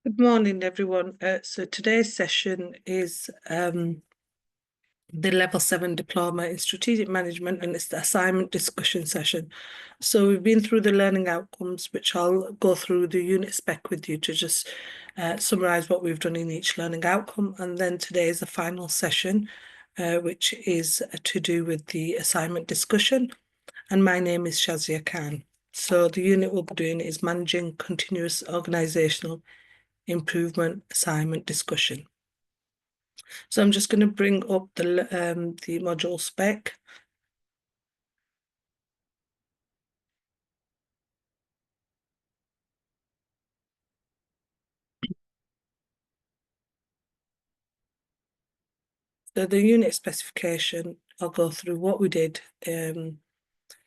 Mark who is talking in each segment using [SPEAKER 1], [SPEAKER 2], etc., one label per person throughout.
[SPEAKER 1] Good morning, everyone. So today's session is the Level 7 Diploma in Strategic Management, and it's the assignment discussion session. So we've been through the learning outcomes, which I'll go through the unit spec with you to just summarise what we've done in each learning outcome. And then today is the final session, which is to do with the assignment discussion. And my name is Shazia Khan. So the unit we'll be doing is Managing Continuous Organisational Improvement Assignment Discussion. So I'm just going to bring up the module spec. So the unit specification, I'll go through what we did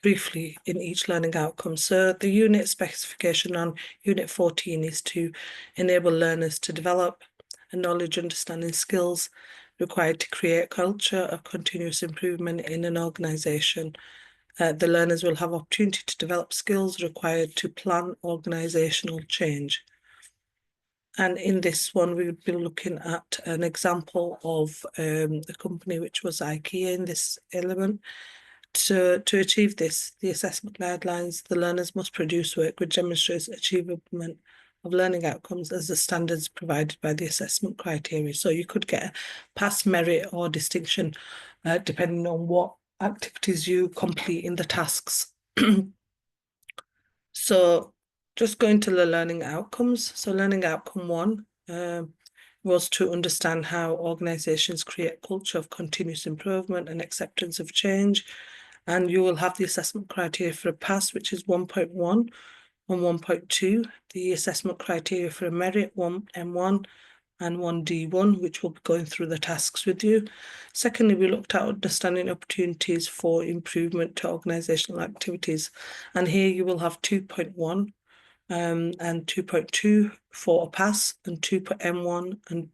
[SPEAKER 1] briefly in each learning outcome. So the unit specification on Unit 14 is to enable learners to develop a knowledge, understanding, skills required to create a culture of continuous improvement in an organisation. The learners will have opportunity to develop skills required to plan organisational change. And in this one, we would be looking at an example of a company which was IKEA in this element. To achieve this, the assessment guidelines, the learners must produce work which demonstrates achievement of learning outcomes as the standards provided by the assessment criteria. So you could get a pass, merit or distinction depending on what activities you complete in the tasks. So just going to the learning outcomes. So learning outcome 1 was to understand how organisations create a culture of continuous improvement and acceptance of change. And you will have the assessment criteria for a pass, which is 1.1 and 1.2. The assessment criteria for a merit, 1M1 and 1D1, which will be going through the tasks with you. Secondly, we looked at understanding opportunities for improvement to organisational activities. And here you will have 2.1 and 2.2 for a pass, and 2.M1 and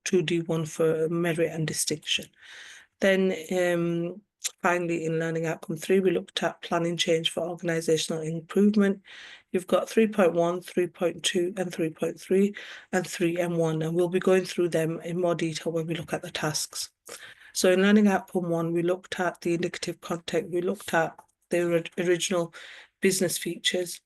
[SPEAKER 1] 2D1 for merit and distinction. Then finally, in learning outcome 3, we looked at planning change for organisational improvement. You've got 3.1, 3.2 and 3.3 and 3M1, and we'll be going through them in more detail when we look at the tasks. So in learning outcome 1, we looked at the indicative content, we looked at the original business features,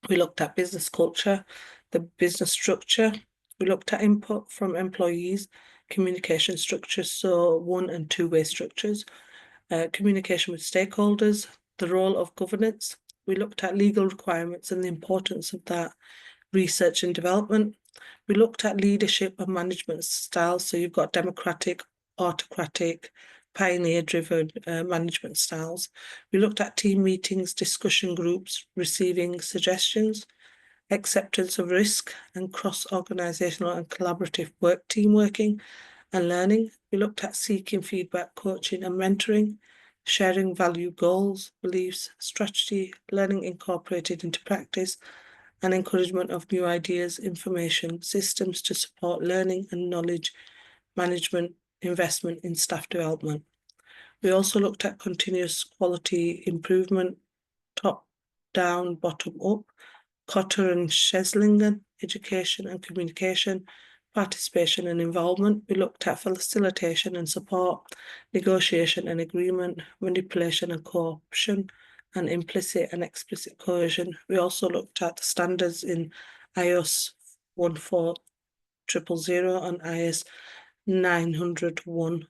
[SPEAKER 1] we looked at business culture, the business structure, we looked at input from employees, communication structures, so 1- and 2-way structures, communication with stakeholders, the role of governance. We looked at legal requirements and the importance of that, research and development. We looked at leadership and management styles. So you've got democratic, autocratic, pioneer-driven management styles. We looked at team meetings, discussion groups, receiving suggestions, acceptance of risk and cross-organisational and collaborative team working and learning. We looked at seeking feedback, coaching and mentoring, sharing value, goals, beliefs, strategy, learning incorporated into practice, and encouragement of new ideas, information, systems to support learning and knowledge management, investment in staff development. We also looked at continuous quality improvement, top down, bottom up, Cotter and Scheslingen, education and communication, participation and involvement. We looked at facilitation and support, negotiation and agreement, manipulation and co-option, and implicit and explicit coercion. We also looked at the standards in IOS 14000 and IS 901.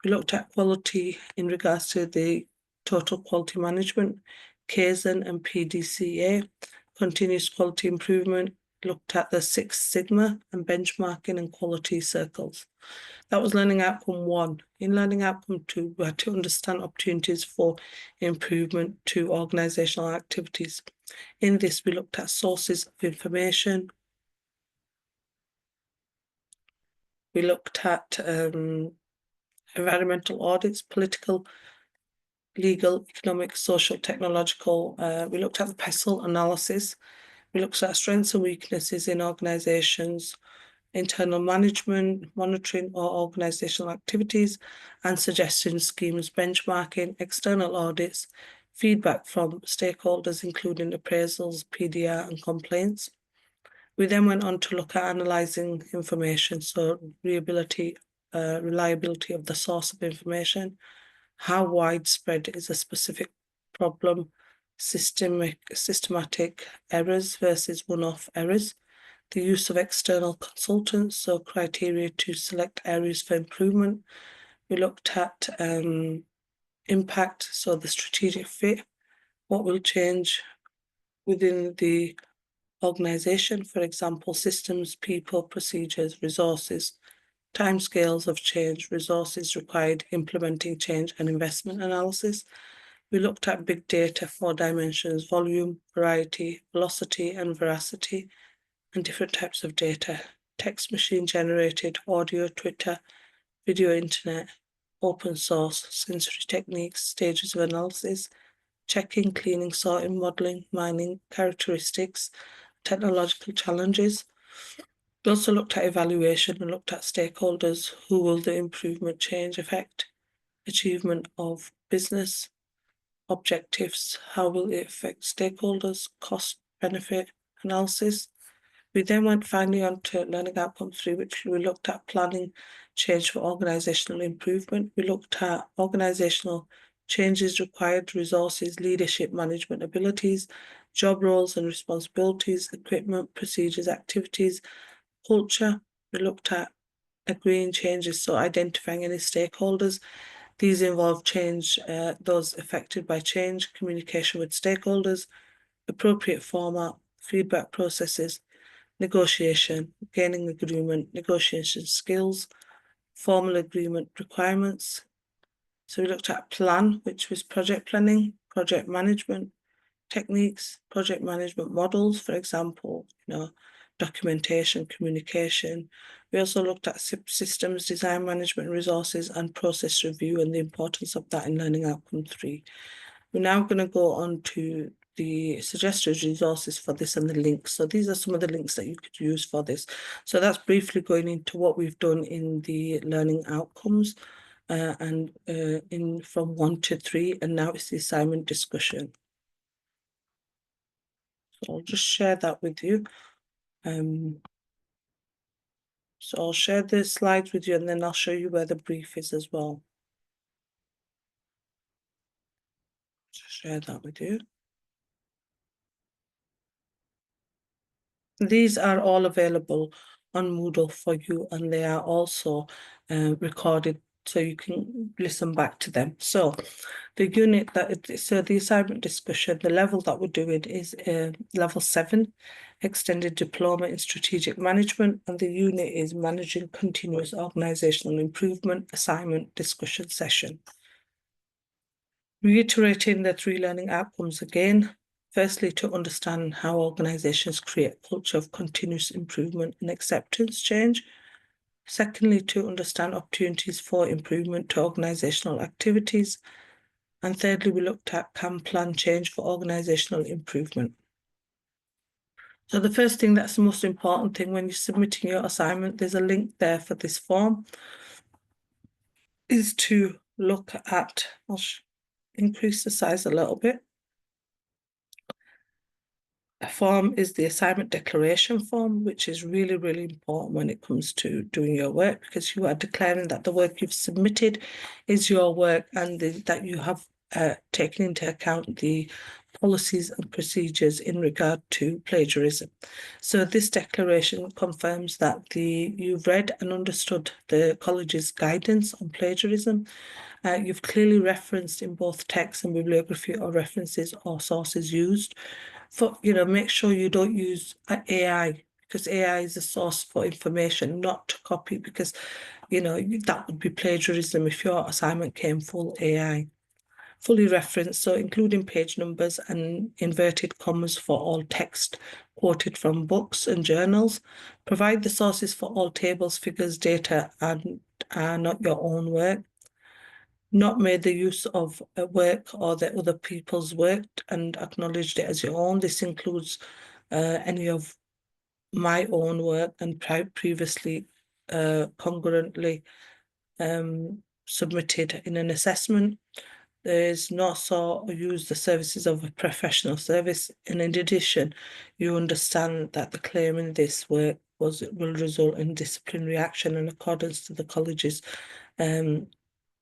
[SPEAKER 1] We looked at quality in regards to the total quality management, Kaizen and PDCA, continuous quality improvement, looked at the Six Sigma and benchmarking and quality circles. That was learning outcome 1. In learning outcome 2, we had to understand opportunities for improvement to organisational activities. In this, we looked at sources of information. We looked at environmental audits, political, legal, economic, social, technological. We looked at the PESTLE analysis. We looked at strengths and weaknesses in organisations, internal management, monitoring or organisational activities, and suggestion schemes, benchmarking, external audits, feedback from stakeholders, including appraisals, PDR, and complaints. We then went on to look at analysing information, so reliability of the source of information, how widespread is a specific problem, systematic errors versus one-off errors, the use of external consultants, so criteria to select areas for improvement. We looked at impact, so the strategic fit, what will change within the organisation, for example, systems, people, procedures, resources, timescales of change, resources required, implementing change and investment analysis. We looked at big data, 4 dimensions, volume, variety, velocity and veracity, and different types of data, text machine generated, audio, Twitter, video, internet, open source, sensory techniques, stages of analysis, checking, cleaning, sorting, modelling, mining, characteristics, technological challenges. We also looked at evaluation and looked at stakeholders. Who will the improvement change affect? Achievement of business objectives. How will it affect stakeholders? Cost benefit analysis. We then went finally on to learning outcome 3, which we looked at planning change for organisational improvement. We looked at organisational changes required, resources, leadership, management abilities, job roles and responsibilities, equipment, procedures, activities, culture. We looked at agreeing changes, so identifying any stakeholders. These involve change, those affected by change, communication with stakeholders, appropriate format, feedback processes, negotiation, gaining agreement, negotiation skills, formal agreement requirements. So we looked at plan, which was project planning, project management techniques, project management models, for example, documentation, communication. We also looked at systems, design management, resources, and process review, and the importance of that in learning outcome 3. We're now going to go on to the suggested resources for this and the links. So these are some of the links that you could use for this. So that's briefly going into what we've done in the learning outcomes and in from 1 to 3, and now it's the assignment discussion. So I'll just share that with you. So I'll share the slides with you and then I'll show you where the brief is as well. Just share that with you. These are all available on Moodle for you, and they are also recorded so you can listen back to them. So the unit so the assignment discussion, the level that we're doing is level 7, extended diploma in strategic management, and the unit is managing continuous organisational improvement assignment discussion session. Reiterating the 3 learning outcomes again. Firstly, to understand how organisations create a culture of continuous improvement and acceptance change. Secondly, to understand opportunities for improvement to organisational activities. And thirdly, we looked at can plan change for organisational improvement. So the first thing, that's the most important thing when you're submitting your assignment, there's a link there for this form, is to look at, I'll increase the size a little bit. A form is the assignment declaration form, which is really, really important when it comes to doing your work, because you are declaring that the work you've submitted is your work and that you have taken into account the policies and procedures in regard to plagiarism. So this declaration confirms that you've read and understood the college's guidance on plagiarism. You've clearly referenced in both text and bibliography or references or sources used. For, make sure you don't use AI, because AI is a source for information, not to copy, because, that would be plagiarism if your assignment came full AI. Fully referenced, so including page numbers and inverted commas for all text quoted from books and journals. Provide the sources for all tables, figures, data, and are not your own work. Not made the use of work or the other people's work and acknowledged it as your own. This includes any of my own work and previously congruently submitted in an assessment. There's not so use the services of a professional service. And in addition, you understand that the claim in this work will result in disciplinary action in accordance to the college's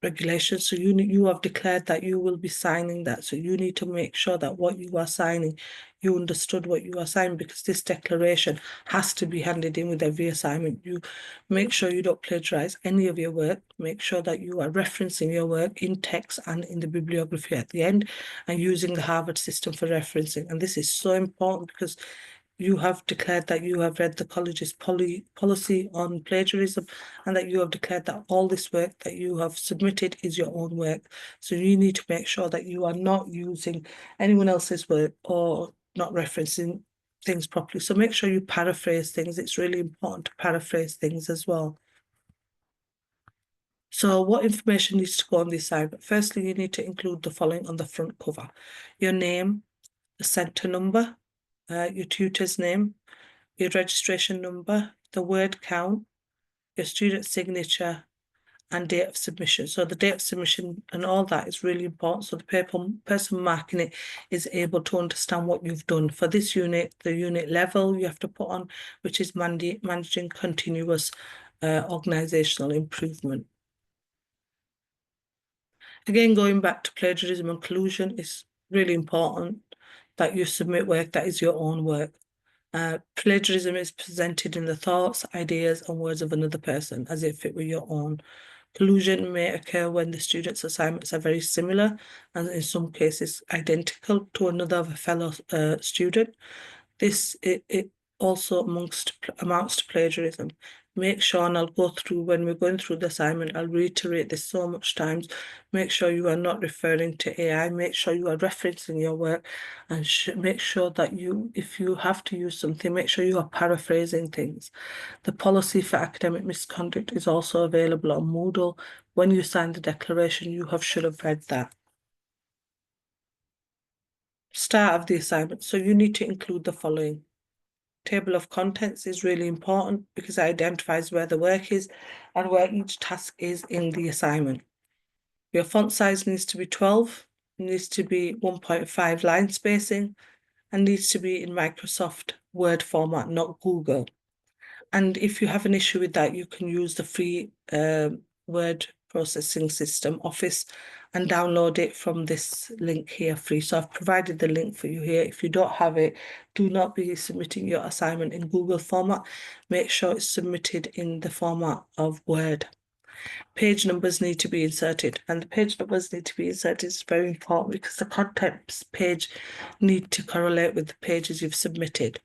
[SPEAKER 1] regulations. So you have declared that you will be signing that. So you need to make sure that what you are signing, you understood what you are signing, because this declaration has to be handed in with every assignment. You make sure you don't plagiarize any of your work. Make sure that you are referencing your work in text and in the bibliography at the end, and using the Harvard system for referencing. And this is so important because you have declared that you have read the college's policy on plagiarism, and that you have declared that all this work that you have submitted is your own work. So you need to make sure that you are not using anyone else's work or not referencing things properly. So make sure you paraphrase things. It's really important to paraphrase things as well. So what information needs to go on the assignment? Firstly, you need to include the following on the front cover: your name, the centre number, your tutor's name, your registration number, the word count, your student signature, and date of submission. So the date of submission and all that is really important. So the person marking it is able to understand what you've done. For this unit, the unit level you have to put on, which is managing continuous organisational improvement. Again, going back to plagiarism and collusion, it's really important that you submit work that is your own work. Plagiarism is presented in the thoughts, ideas, and words of another person as if it were your own. Collusion may occur when the student's assignments are very similar and in some cases identical to another of a fellow student. It also amounts to plagiarism. Make sure, and I'll go through when we're going through the assignment, I'll reiterate this so much times. Make sure you are not referring to AI. Make sure you are referencing your work, and make sure that if you have to use something, make sure you are paraphrasing things. The policy for academic misconduct is also available on Moodle. When you sign the declaration, you should have read that. Start of the assignment. So you need to include the following. Table of contents is really important because it identifies where the work is and where each task is in the assignment. Your font size needs to be 12, needs to be 1.5 line spacing, and needs to be in Microsoft Word format, not Google. And if you have an issue with that, you can use the free word processing system, Office, and download it from this link here free. So I've provided the link for you here. If you don't have it, do not be submitting your assignment in Google format. Make sure it's submitted in the format of Word. Page numbers need to be inserted, and the page numbers need to be inserted is very important because the contents page need to correlate with the pages you've submitted.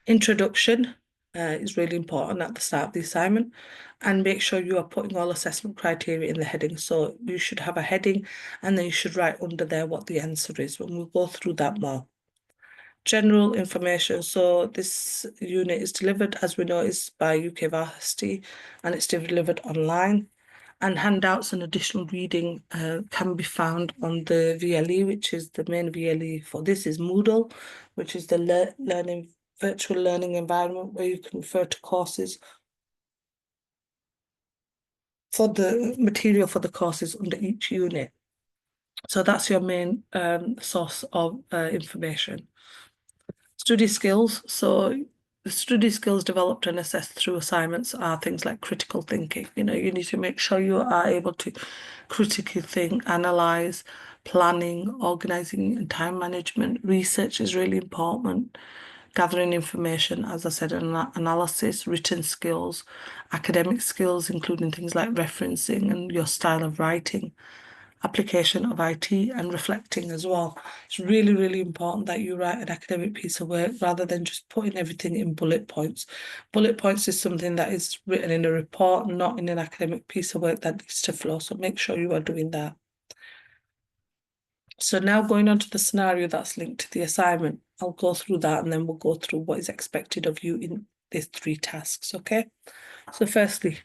[SPEAKER 1] Introduction is really important at the start of the assignment, and make sure you are putting all assessment criteria in the heading. So you should have a heading, and then you should write under there what the answer is, and we'll go through that more. General information. So this unit is delivered, as we know, is by UK Varsity, and it's delivered online. And handouts and additional reading can be found on the VLE, which is the main VLE for this is Moodle, which is the virtual learning environment where you can refer to courses for the material for the courses under each unit. So that's your main source of information. Study skills. So the study skills developed and assessed through assignments are things like critical thinking. You need to make sure you are able to critically think, analyze, planning, organizing, and time management. Research is really important. Gathering information, as I said, analysis, written skills, academic skills, including things like referencing and your style of writing, application of IT, and reflecting as well. It's really, really important that you write an academic piece of work rather than just putting everything in bullet points. Bullet points is something that is written in a report, not in an academic piece of work that needs to flow. So make sure you are doing that. So now going on to the scenario that's linked to the assignment, I'll go through that and then we'll go through what is expected of you in these 3 tasks, okay? So firstly,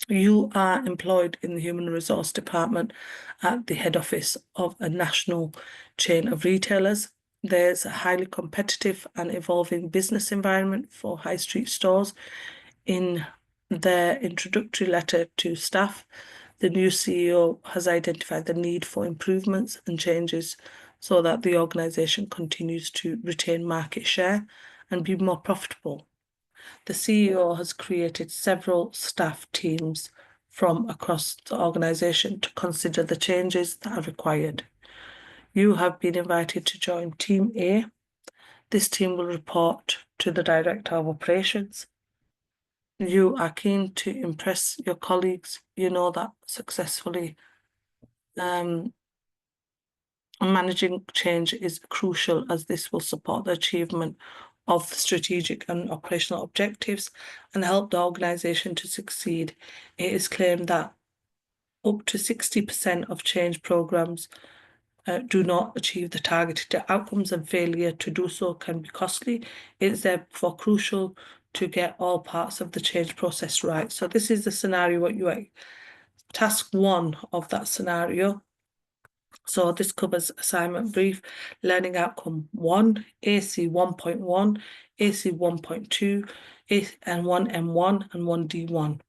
[SPEAKER 1] you are employed in the Human Resource Department at the head office of a national chain of retailers. There's a highly competitive and evolving business environment for high street stores. In their introductory letter to staff, The new CEO has identified the need for improvements and changes so that the organisation continues to retain market share and be more profitable. The CEO has created several staff teams from across the organisation to consider the changes that are required. You have been invited to join Team A. This team will report to the Director of Operations. You are keen to impress your colleagues. You know that successfully managing change is crucial, as this will support the achievement of strategic and operational objectives and help the organisation to succeed. It is claimed that up to 60% of change programmes do not achieve the targeted outcomes, and failure to do so can be costly. It is therefore crucial to get all parts of the change process right. So this is the scenario what you are. Task 1 of that scenario. So this covers assignment brief, learning outcome 1, AC 1.1, AC 1.2, and 1M1 and 1D1.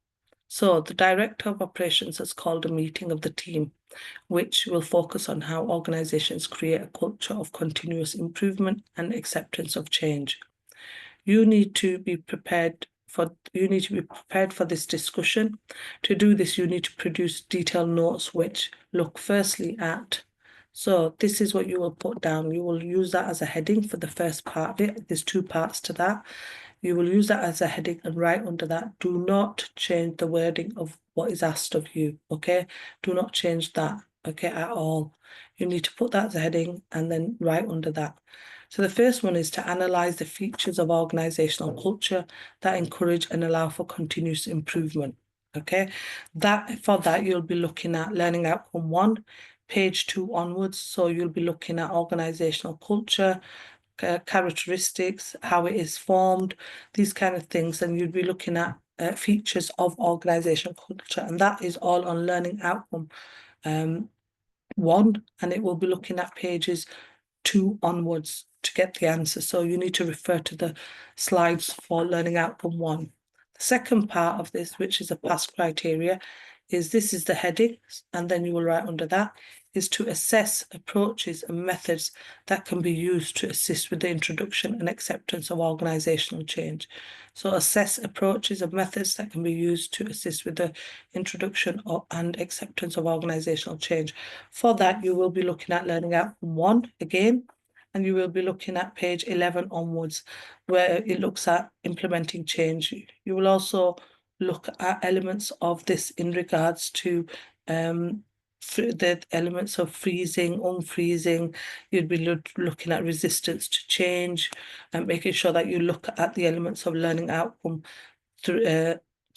[SPEAKER 1] So the Director of Operations has called a meeting of the team, which will focus on how organisations create a culture of continuous improvement and acceptance of change. You need to be prepared for this discussion. To do this, you need to produce detailed notes which look firstly at. So this is what you will put down. You will use that as a heading for the first part of it. There's 2 parts to that. You will use that as a heading and write under that, do not change the wording of what is asked of you, okay? Do not change that, okay, at all. You need to put that as a heading and then write under that. So the first one is to analyse the features of organisational culture that encourage and allow for continuous improvement, okay? For that, you'll be looking at learning outcome 1, page 2 onwards. So you'll be looking at organisational culture, characteristics, how it is formed, these kind of things, and you'd be looking at features of organisational culture, and that is all on learning outcome 1, and it will be looking at pages 2 onwards to get the answer. So you need to refer to the slides for learning outcome 1. The second part of this, which is a pass criteria, is this is the heading, and then you will write under that, is to assess approaches and methods that can be used to assist with the introduction and acceptance of organisational change. So assess approaches and methods that can be used to assist with the introduction and acceptance of organisational change. For that, you will be looking at learning outcome 1 again, and you will be looking at page 11 onwards, where it looks at implementing change. You will also look at elements of this in regards to the elements of freezing, unfreezing. You'd be looking at resistance to change and making sure that you look at the elements of learning outcome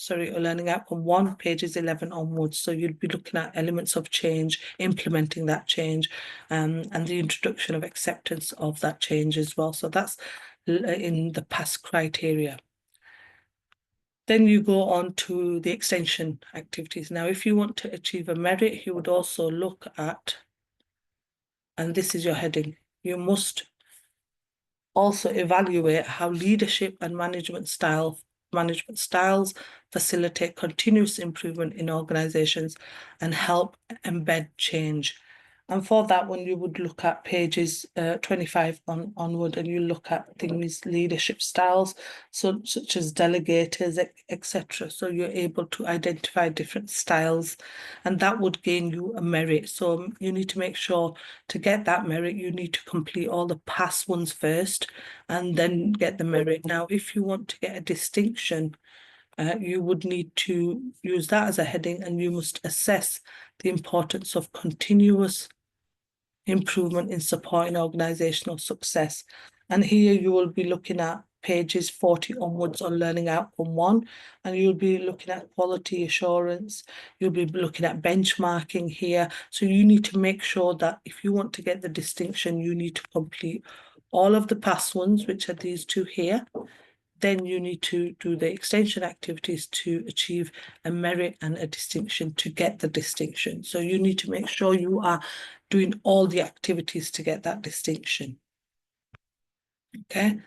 [SPEAKER 1] learning outcome 1, pages 11 onwards. So you'd be looking at elements of change, implementing that change, and the introduction of acceptance of that change as well. So that's in the pass criteria. Then you go on to the extension activities. Now, if you want to achieve a merit, you would also look at, and this is your heading, you must also evaluate how leadership and management styles facilitate continuous improvement in organisations and help embed change. And for that one, you would look at pages 25 onward, and you look at things, leadership styles, such as delegators, etc. So you're able to identify different styles, and that would gain you a merit. So you need to make sure to get that merit, you need to complete all the past ones first, and then get the merit. Now, if you want to get a distinction, you would need to use that as a heading, and you must assess the importance of continuous improvement in supporting organisational success. And here you will be looking at pages 40 onwards on learning outcome 1, and you'll be looking at quality assurance, you'll be looking at benchmarking here. So you need to make sure that if you want to get the distinction, you need to complete all of the past ones, which are these 2 here. Then you need to do the extension activities to achieve a merit and a distinction to get the distinction. So you need to make sure you are doing all the activities to get that distinction. Okay,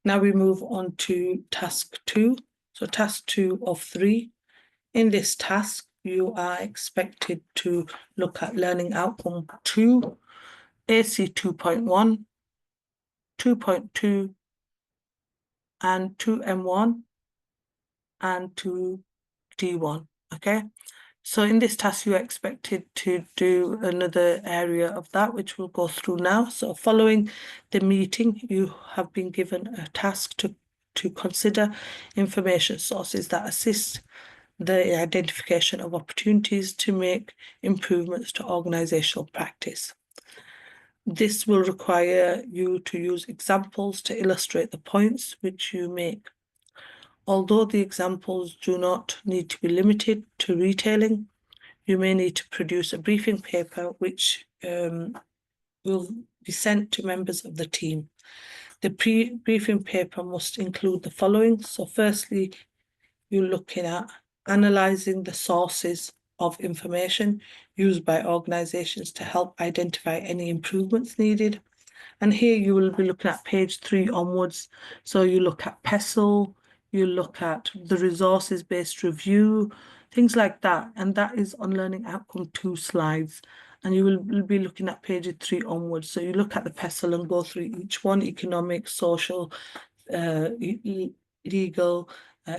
[SPEAKER 1] now we move on to task 2. So task 2 of 3. In this task, you are expected to look at learning outcome 2, AC 2.1, 2.2, and 2M1, and 2D1, okay? So in this task, you're expected to do another area of that, which we'll go through now. So following the meeting, you have been given a task to consider information sources that assist the identification of opportunities to make improvements to organisational practice. This will require you to use examples to illustrate the points which you make. Although the examples do not need to be limited to retailing, you may need to produce a briefing paper which will be sent to members of the team. The briefing paper must include the following. So firstly, you're looking at analysing the sources of information used by organisations to help identify any improvements needed. And here you will be looking at page 3 onwards. So you look at PESTLE, you look at the resources-based review, things like that. And that is on learning outcome 2 slides. And you will be looking at page 3 onwards. So you look at the PESTLE and go through each one: economic, social, legal,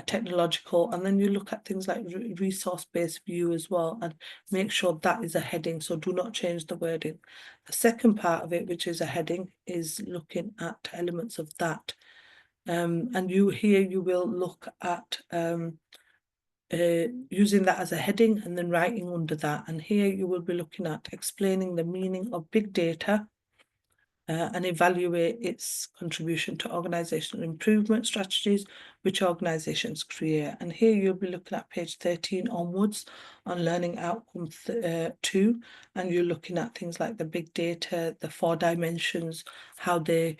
[SPEAKER 1] technological, and then you look at things like resource-based view as well, and make sure that is a heading. So do not change the wording. The second part of it, which is a heading, is looking at elements of that. And you will look at using that as a heading and then writing under that. And here you will be looking at explaining the meaning of big data and evaluate its contribution to organisational improvement strategies which organisations create. And here you'll be looking at page 13 onwards on learning outcome 2, and you're looking at things like the big data, the 4 dimensions, how they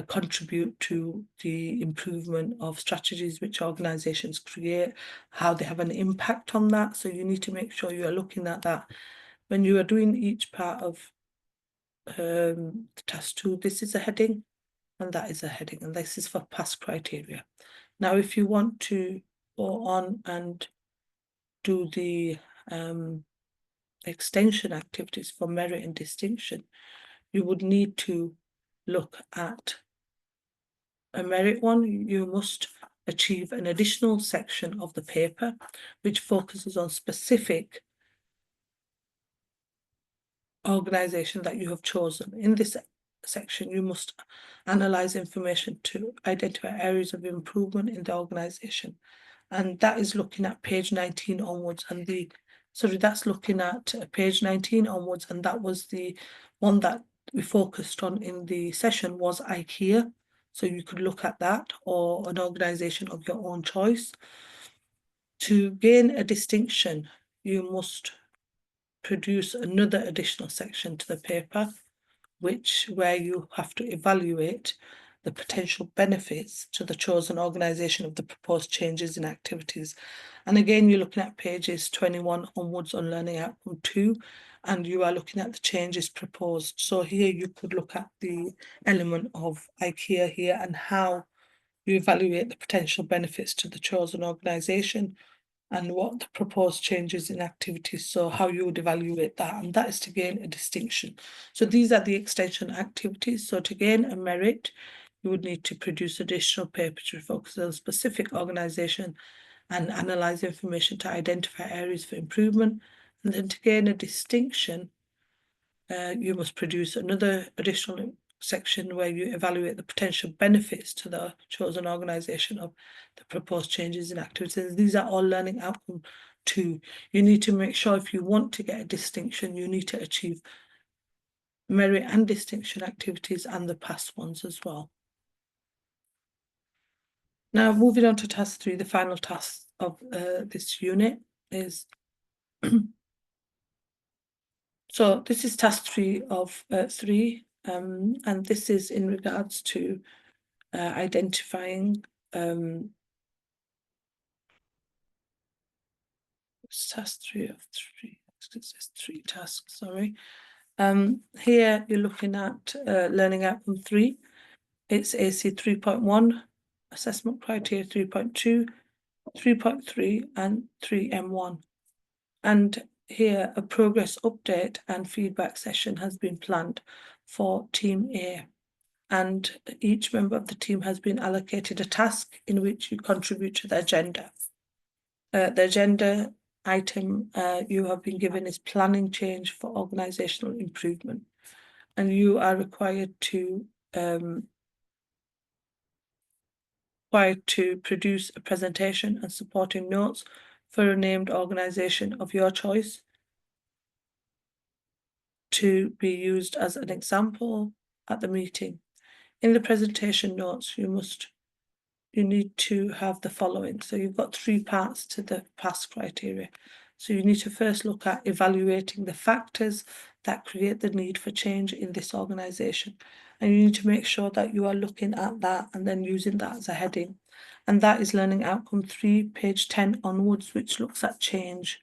[SPEAKER 1] contribute to the improvement of strategies which organisations create, how they have an impact on that. So you need to make sure you are looking at that when you are doing each part of task 2. This is a heading and that is a heading, and this is for past criteria. Now, if you want to go on and do the extension activities for merit and distinction, you would need to look at a merit one. You must achieve an additional section of the paper which focuses on specific organisation that you have chosen. In this section, you must analyse information to identify areas of improvement in the organisation, and that is looking at page 19 onwards. And that's looking at page 19 onwards, and that was the one that we focused on in the session was IKEA. So you could look at that, or an organisation of your own choice. To gain a distinction, you must produce another additional section to the paper, where you have to evaluate the potential benefits to the chosen organisation of the proposed changes in activities. And again, you're looking at pages 21 onwards on learning outcome 2, and you are looking at the changes proposed. So here you could look at the element of IKEA here and how you evaluate the potential benefits to the chosen organisation and what the proposed changes in activities, so how you would evaluate that, and that is to gain a distinction. So these are the extension activities. So to gain a merit, you would need to produce additional paper to focus on a specific organisation and analyse information to identify areas for improvement. And then to gain a distinction, you must produce another additional section where you evaluate the potential benefits to the chosen organisation of the proposed changes in activities. These are all learning outcome 2. You need to make sure, if you want to get a distinction, you need to achieve merit and distinction activities and the past ones as well. Now, moving on to task 3, the final task of this unit is so this is task 3 of 3. And this is in regards to identifying task 3 of 3. It's 3 tasks, sorry. Here you're looking at learning outcome 3. It's AC 3.1, assessment criteria 3.2, 3.3, and 3M1. And here a progress update and feedback session has been planned for Team A. And each member of the team has been allocated a task in which you contribute to the agenda. The agenda item you have been given is planning change for organisational improvement. And you are required to produce a presentation and supporting notes for a named organisation of your choice to be used as an example at the meeting. In the presentation notes, you need to have the following. So you've got 3 parts to the pass criteria. So you need to first look at evaluating the factors that create the need for change in this organisation. And you need to make sure that you are looking at that and then using that as a heading. And that is learning outcome 3, page 10 onwards, which looks at change.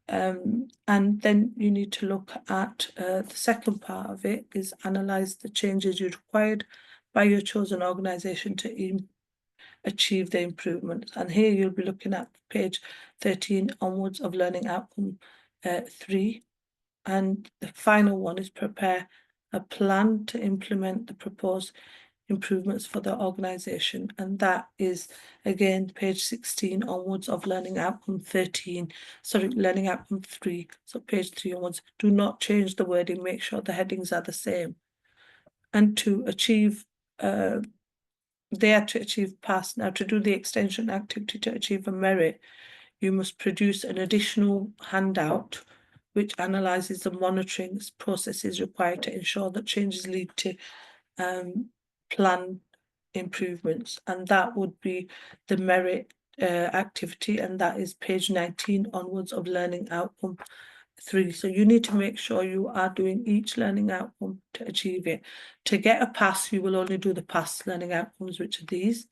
[SPEAKER 1] And then you need to look at the second part of it is analyse the changes you required by your chosen organisation to achieve the improvement. And here you'll be looking at page 13 onwards of learning outcome 3. And the final one is prepare a plan to implement the proposed improvements for the organisation. And that is again page 16 onwards of learning outcome 13, sorry, learning outcome 3. So page 3 onwards. Do not change the wording, make sure the headings are the same. And to achieve they are to achieve pass. Now, to do the extension activity to achieve a merit, you must produce an additional handout which analyses the monitoring processes required to ensure that changes lead to plan improvements. And that would be the merit activity, and that is page 19 onwards of learning outcome 3. So you need to make sure you are doing each learning outcome to achieve it. To get a pass, you will only do the pass learning outcomes, which are these.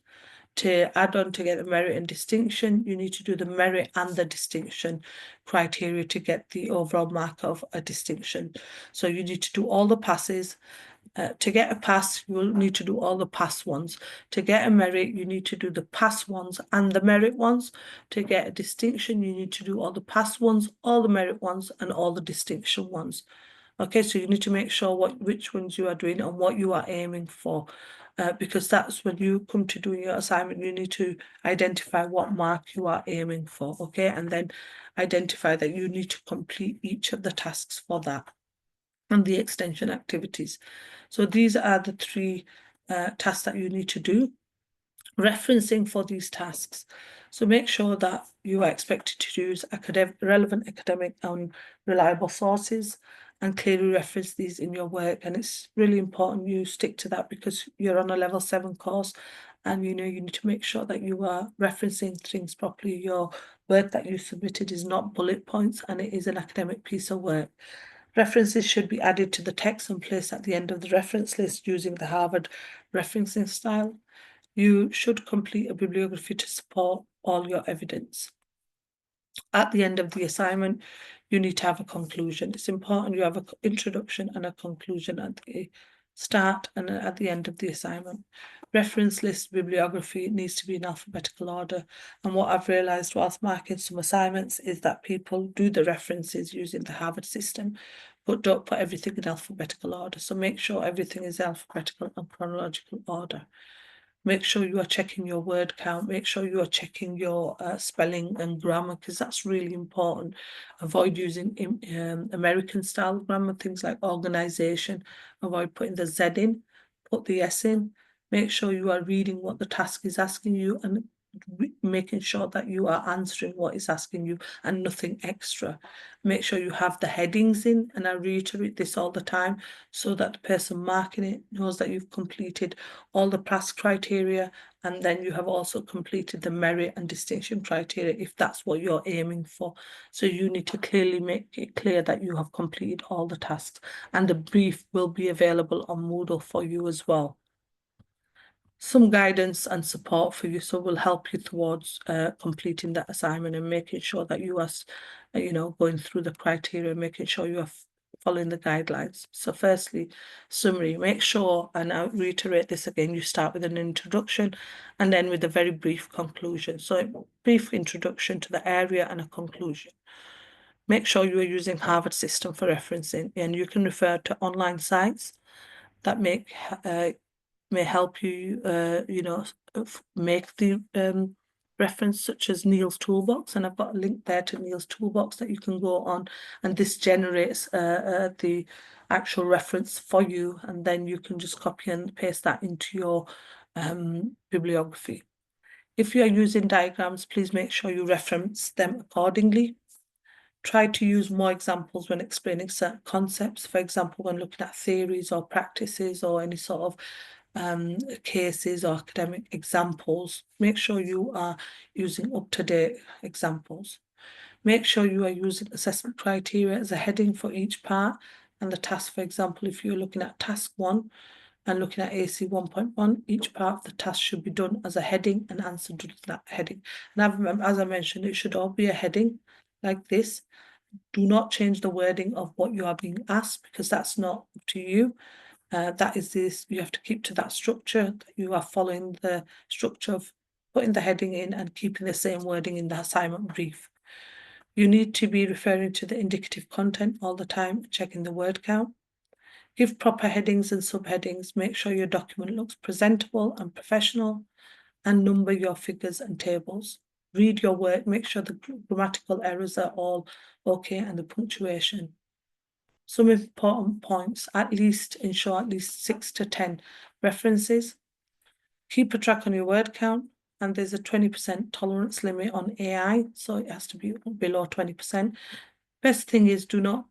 [SPEAKER 1] To add on to get the merit and distinction, you need to do the merit and the distinction criteria to get the overall mark of a distinction. So you need to do all the passes. To get a pass, you will need to do all the pass ones. To get a merit, you need to do the pass ones and the merit ones. To get a distinction, you need to do all the pass ones, all the merit ones, and all the distinction ones. Okay, so you need to make sure which ones you are doing and what you are aiming for. Because that's when you come to doing your assignment, you need to identify what mark you are aiming for, okay? And then identify that you need to complete each of the tasks for that and the extension activities. So these are the 3 tasks that you need to do. Referencing for these tasks. So make sure that you are expected to use relevant academic and reliable sources and clearly reference these in your work. And it's really important you stick to that because you're on a level 7 course and you need to make sure that you are referencing things properly. Your work that you submitted is not bullet points and it is an academic piece of work. References should be added to the text and placed at the end of the reference list using the Harvard referencing style. You should complete a bibliography to support all your evidence. At the end of the assignment, you need to have a conclusion. It's important you have an introduction and a conclusion at the start and at the end of the assignment. Reference list bibliography needs to be in alphabetical order. And what I've realised whilst marking some assignments is that people do the references using the Harvard system, but don't put everything in alphabetical order. So make sure everything is alphabetical and chronological order. Make sure you are checking your word count. Make sure you are checking your spelling and grammar, because that's really important. Avoid using American style grammar, things like organisation. Avoid putting the Z in, put the S in. Make sure you are reading what the task is asking you and making sure that you are answering what it's asking you and nothing extra. Make sure you have the headings in, and I reiterate this all the time, so that the person marking it knows that you've completed all the pass criteria, and then you have also completed the merit and distinction criteria if that's what you're aiming for. So you need to clearly make it clear that you have completed all the tasks, and the brief will be available on Moodle for you as well. Some guidance and support for you, so will help you towards completing that assignment and making sure that you are, going through the criteria, making sure you are following the guidelines. So firstly, summary. Make sure, and I'll reiterate this again, you start with an introduction and then with a very brief conclusion. So brief introduction to the area and a conclusion. Make sure you are using Harvard system for referencing, and you can refer to online sites that may help you, make the reference, such as Neil's Toolbox, and I've got a link there to Neil's Toolbox that you can go on, and this generates the actual reference for you, and then you can just copy and paste that into your bibliography. If you are using diagrams, please make sure you reference them accordingly. Try to use more examples when explaining certain concepts. For example, when looking at theories or practices or any sort of cases or academic examples, make sure you are using up-to-date examples. Make sure you are using assessment criteria as a heading for each part and the task. For example, if you're looking at task 1 and looking at AC 1.1, each part of the task should be done as a heading and answered to that heading. And as I mentioned, it should all be a heading like this. Do not change the wording of what you are being asked, because that's not up to you. That is this, you have to keep to that structure, that you are following the structure of putting the heading in and keeping the same wording in the assignment brief. You need to be referring to the indicative content all the time, checking the word count. Give proper headings and subheadings. Make sure your document looks presentable and professional, and number your figures and tables. Read your work, make sure the grammatical errors are all okay and the punctuation. Some important points: ensure at least 6 to 10 references. Keep a track on your word count, and there's a 20% tolerance limit on AI, so it has to be below 20%. Best thing is, do not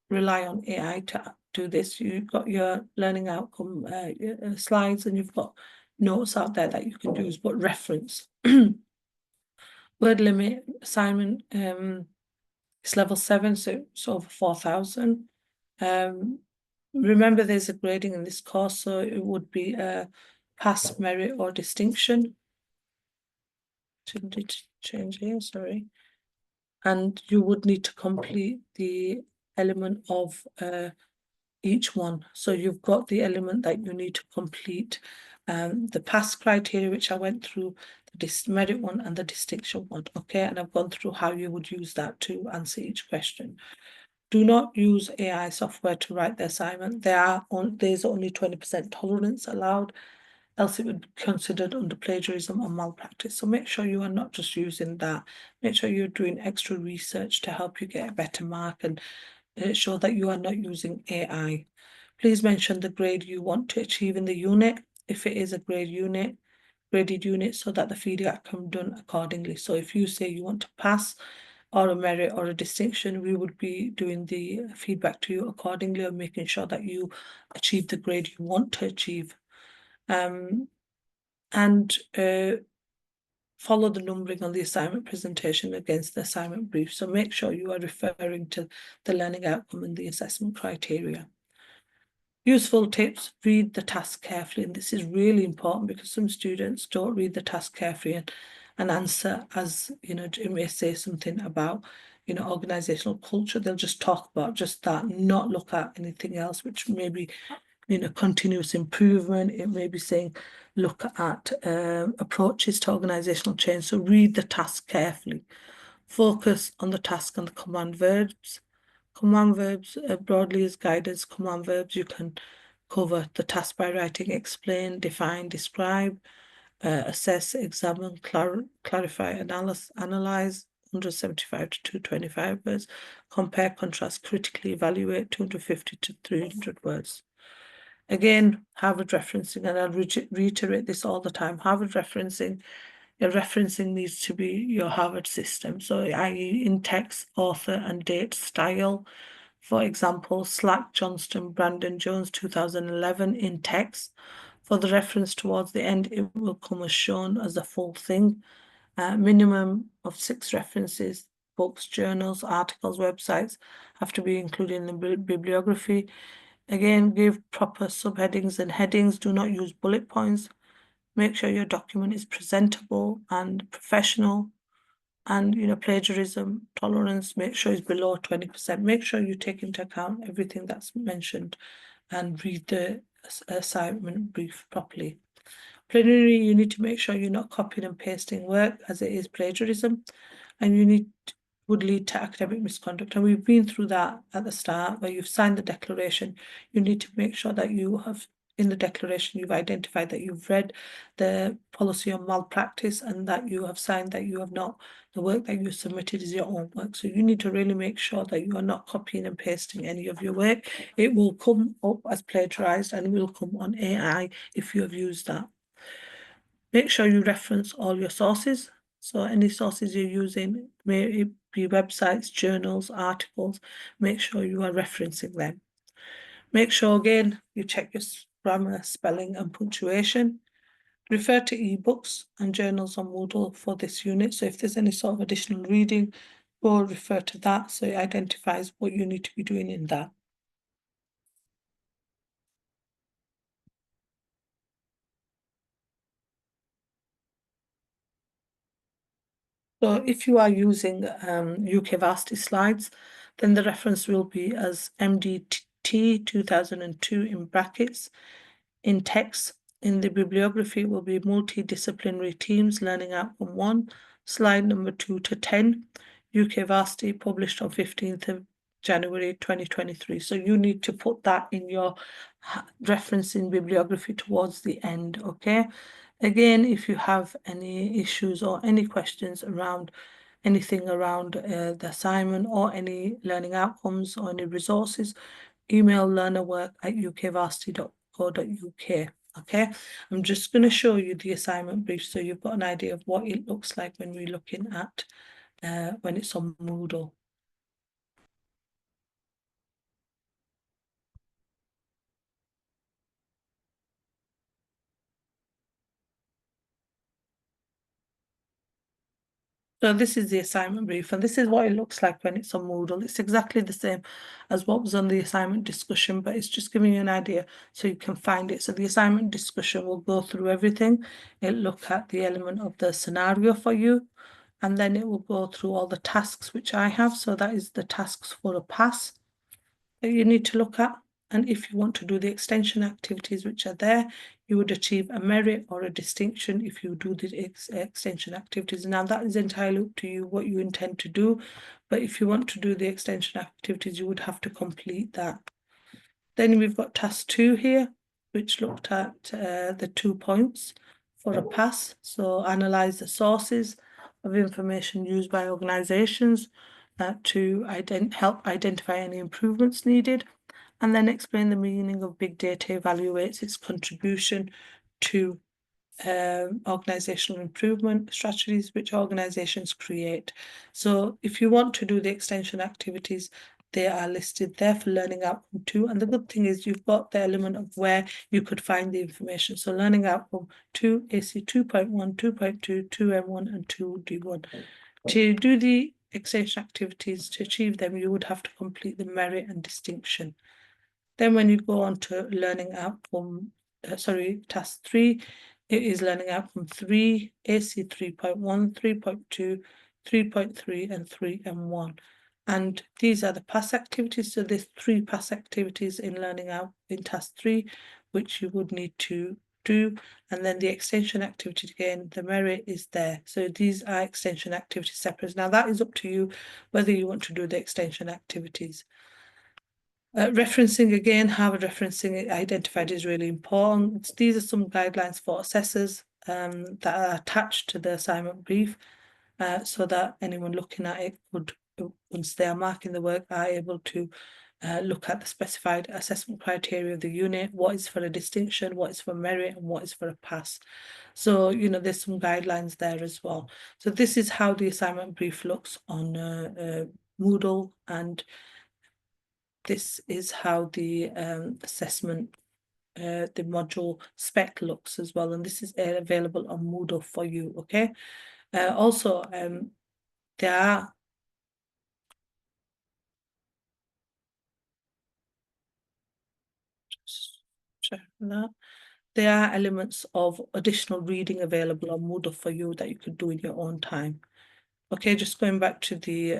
[SPEAKER 1] rely on AI to do this. You've got your learning outcome slides, and you've got notes out there that you can use, but reference. Word limit assignment is level 7, so it's over 4,000. Remember, there's a grading in this course, so it would be a pass, merit, or distinction. Change here, sorry. And you would need to complete the element of each one. So you've got the element that you need to complete, the pass criteria, which I went through, the merit one and the distinction one. Okay, and I've gone through how you would use that to answer each question. Do not use AI software to write the assignment. There's only 20% tolerance allowed, else it would be considered under plagiarism or malpractice. So make sure you are not just using that. Make sure you're doing extra research to help you get a better mark, and ensure that you are not using AI. Please mention the grade you want to achieve in the unit, if it is a graded unit, so that the feedback can be done accordingly. So if you say you want to pass or a merit or a distinction, we would be doing the feedback to you accordingly, and making sure that you achieve the grade you want to achieve. Follow the numbering on the assignment presentation against the assignment brief. So make sure you are referring to the learning outcome and the assessment criteria. Useful tips: read the task carefully. And this is really important, because some students don't read the task carefully and answer as, it may say something about, organizational culture. They'll just talk about just that, not look at anything else, which may be, continuous improvement. It may be saying, look at approaches to organizational change. So read the task carefully. Focus on the task and the command verbs. Command verbs broadly as guidance. Command verbs, you can cover the task by writing explain, define, describe, assess, examine, clarify, analyze, 175 to 225 words, compare, contrast, critically evaluate, 250 to 300 words. Again, Harvard referencing, and I'll reiterate this all the time: Harvard referencing, your referencing needs to be your Harvard system. So, i.e. in text, author, and date style. For example, Slack, Johnston, Brandon Jones, 2011, in text. For the reference towards the end, it will come as shown as the full thing. Minimum of 6 references, books, journals, articles, websites have to be included in the bibliography. Again, give proper subheadings and headings. Do not use bullet points. Make sure your document is presentable and professional. And, plagiarism tolerance, make sure it's below 20%. Make sure you take into account everything that's mentioned and read the assignment brief properly. Plenary, you need to make sure you're not copying and pasting work, as it is plagiarism. And you need would lead to academic misconduct. And we've been through that at the start, where you've signed the declaration. You need to make sure that you have, in the declaration, you've identified that you've read the policy on malpractice and that you have signed that you have not, the work that you submitted is your own work. So you need to really make sure that you are not copying and pasting any of your work. It will come up as plagiarized and will come on AI if you have used that. Make sure you reference all your sources. So any sources you're using, may it be websites, journals, articles, make sure you are referencing them. Make sure, again, you check your grammar, spelling and punctuation. Refer to ebooks and journals on Moodle for this unit. So if there's any sort of additional reading, go refer to that so it identifies what you need to be doing in that. So if you are using UK Varsity slides, then the reference will be as MDT 2002 in brackets. In text, in the bibliography, it will be multidisciplinary teams learning outcome 1, slide number 2 to 10, UK Varsity, published on 15th of January 2023. So you need to put that in your referencing bibliography towards the end, okay? Again, if you have any issues or any questions around anything around the assignment or any learning outcomes or any resources, email learnerwork@ukvarsity.co.uk. Okay, I'm just going to show you the assignment brief so you've got an idea of what it looks like when we're looking at when it's on Moodle. So this is the assignment brief, and this is what it looks like when it's on Moodle. It's exactly the same as what was on the assignment discussion, but it's just giving you an idea so you can find it. So the assignment discussion will go through everything. It'll look at the element of the scenario for you, and then it will go through all the tasks which I have. So that is the tasks for a pass that you need to look at. And if you want to do the extension activities which are there, you would achieve a merit or a distinction if you do the extension activities. Now that is entirely up to you what you intend to do, but if you want to do the extension activities, you would have to complete that. Then we've got task 2 here, which looked at the 2 points for a pass. So analyze the sources of information used by organisations to help identify any improvements needed, and then explain the meaning of big data evaluates its contribution to organisational improvement strategies which organisations create. So if you want to do the extension activities, they are listed there for learning outcome 2. And the good thing is you've got the element of where you could find the information. So learning outcome 2, AC 2.1, 2.2, 2M1 and 2D1. To do the extension activities, to achieve them, you would have to complete the merit and distinction. Then when you go on to learning outcome, task 3, it is learning outcome 3, AC 3.1, 3.2, 3.3 and 3M1. And these are the pass activities. So there's 3 pass activities in learning out in task 3, which you would need to do. And then the extension activity, again, the merit is there. So these are extension activities separate. Now that is up to you whether you want to do the extension activities. Referencing, again, how referencing identified is really important. These are some guidelines for assessors that are attached to the assignment brief so that anyone looking at it would, once they are marking the work, are able to look at the specified assessment criteria of the unit, what is for a distinction, what is for merit, and what is for a pass. So, you know, there's some guidelines there as well. So this is how the assignment brief looks on Moodle, and this is how the assessment, the module spec looks as well. And this is available on Moodle for you, okay? Also, there are there are elements of additional reading available on Moodle for you that you could do in your own time. Okay, just going back to the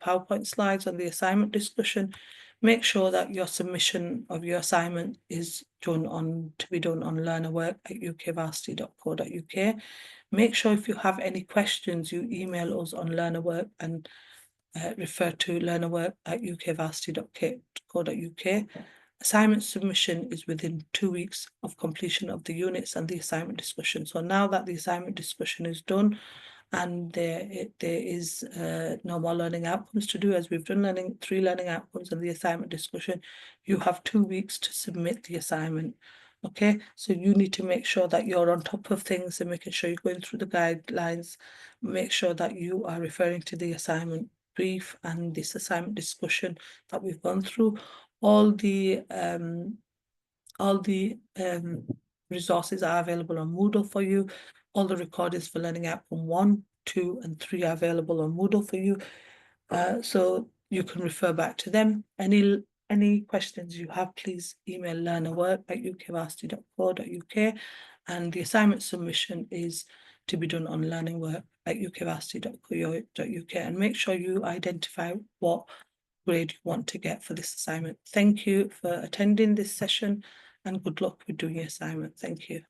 [SPEAKER 1] PowerPoint slides on the assignment discussion, make sure that your submission of your assignment is to be done on learnerwork@ukvarsity.co.uk. Make sure if you have any questions, you email us on learnerwork, and refer to learnerwork@ukvarsity.co.uk. Assignment submission is within 2 weeks of completion of the units and the assignment discussion. So now that the assignment discussion is done and there is no more learning outcomes to do, as we've done 3 learning outcomes and the assignment discussion, you have 2 weeks to submit the assignment. Okay, so you need to make sure that you're on top of things and making sure you're going through the guidelines. Make sure that you are referring to the assignment brief and this assignment discussion that we've gone through. All the resources are available on Moodle for you. All the recordings for learning outcome 1, 2, and 3 are available on Moodle for you. So you can refer back to them. Any questions you have, please email learnerwork@ukvarsity.co.uk, and the assignment submission is to be done on learningwork@ukvarsity.co.uk, and make sure you identify what grade you want to get for this assignment. Thank you for attending this session and good luck with doing your assignment. Thank you.